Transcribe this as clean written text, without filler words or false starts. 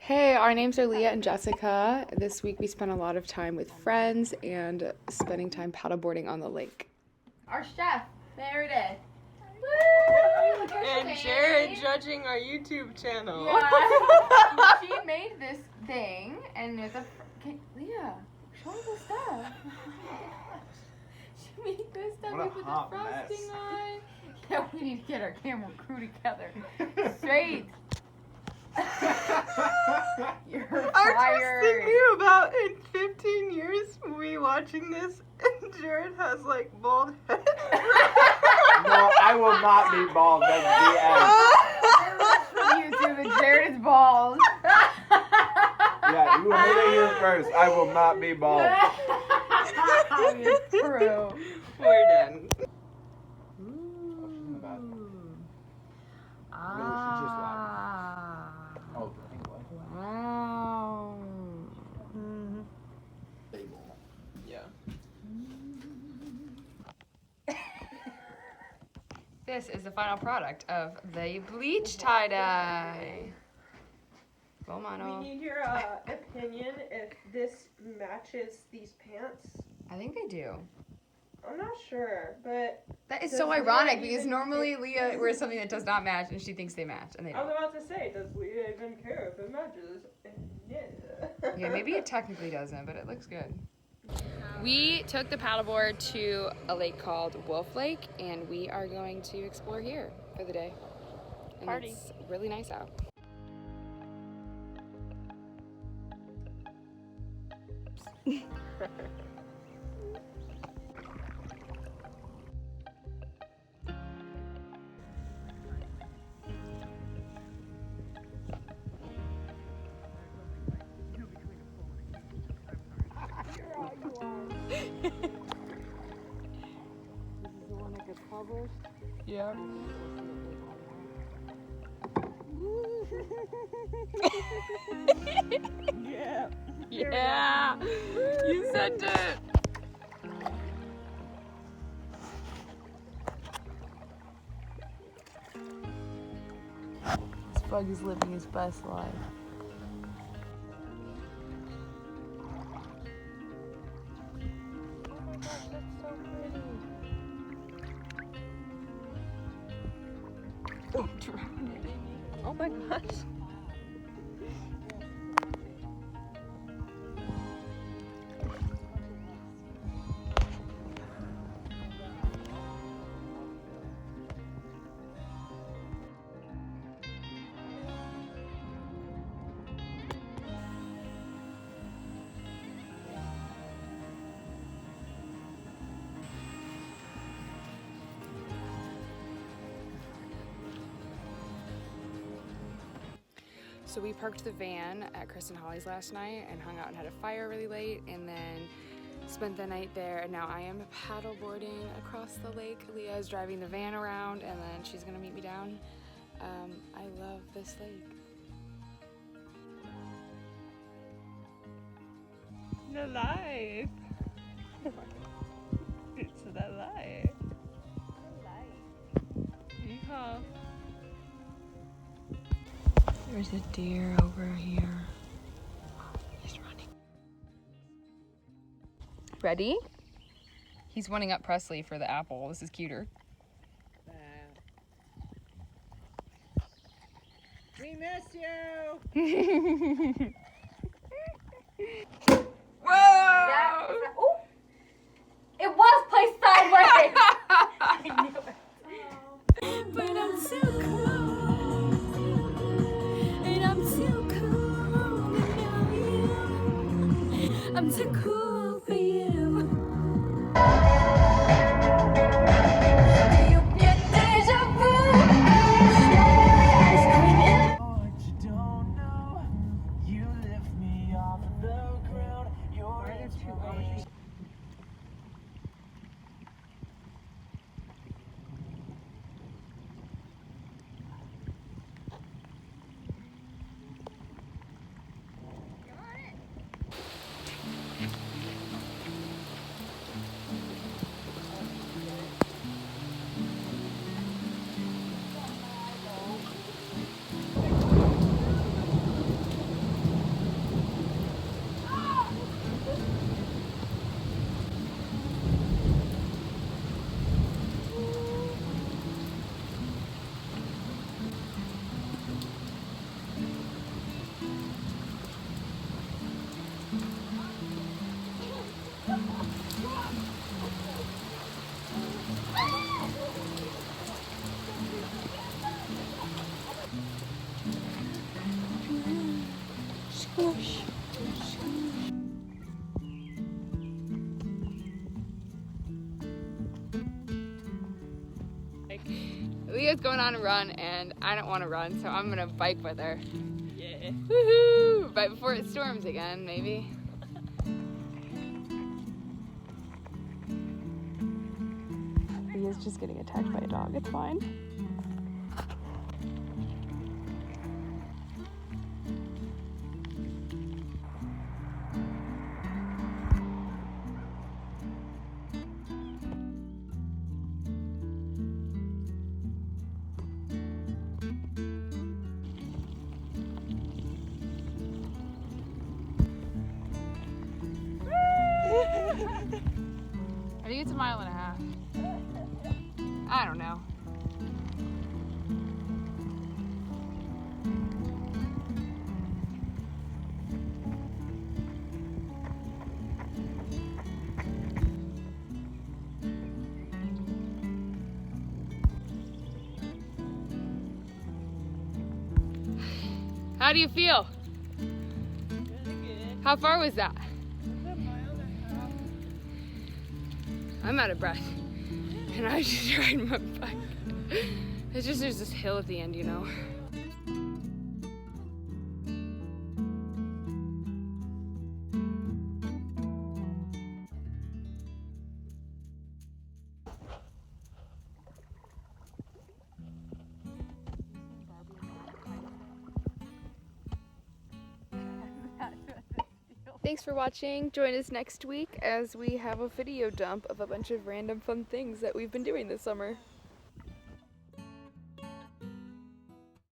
Hey, our names are Leah and Jessica. This week we spent a lot of time with friends and spending time paddleboarding on the lake. Our chef, Meredith. Woo! And Jared judging our YouTube channel. Yeah. She made this thing, and it's a. Leah, show me the stuff. She made this stuff. We put the frosting on. Yeah, we need to get our camera crew together. Straight. You're fired. I'm just thinking about in 15 years we watching this and Jared has like bald head. No, I will not be bald. That's the end. YouTube and Jared is bald. Yeah, you heard it here first. I will not be bald. It's true. We're done. Wow. Yeah. This is the final product of the bleach tie-dye. We Bomano. need your opinion if this matches these pants. I think they do. I'm not sure, but That is Does so Leah ironic because even- normally Leah wears something that does not match and she thinks they match and they I was don't. about to say, does Leah even care if it matches? Yeah. Yeah, maybe it technically doesn't, but it looks good. We took the paddleboard to a lake called Wolf Lake, and we are going to explore here for the day. And Party. It's really nice out. Yeah. Yeah. Yeah. You sent it. This bug is living his best life. Oh my gosh. So we parked the van at Chris and Holly's last night and hung out and had a fire really late, and then spent the night there. And now I am paddleboarding across the lake. Leah is driving the van around, and then she's gonna meet me down. I love this lake. The life. It's the life. Yeehaw. There's a deer over here. He's running. Ready? He's one-ing up Presley for the apple. This is cuter. We miss you. Whoa! Ooh! It was placed sideways! I knew it. But I'm so cool, and I'm too cool to know you. I'm too cool for you. Do you get deja vu? What you don't know, you lift me off the ground. You're inspiration. Leah's going on a run and I don't want to run, so I'm gonna bike with her. Yeah. Woohoo! Right before it storms again, maybe. Leah's just getting attacked by a dog, it's fine. I think it's 1.5 miles. I don't know. How do you feel? How far was that? I'm out of breath. And I was just riding my bike. It's just, there's this hill at the end, you know? Thanks for watching. Join us next week as we have a video dump of a bunch of random fun things that we've been doing this summer.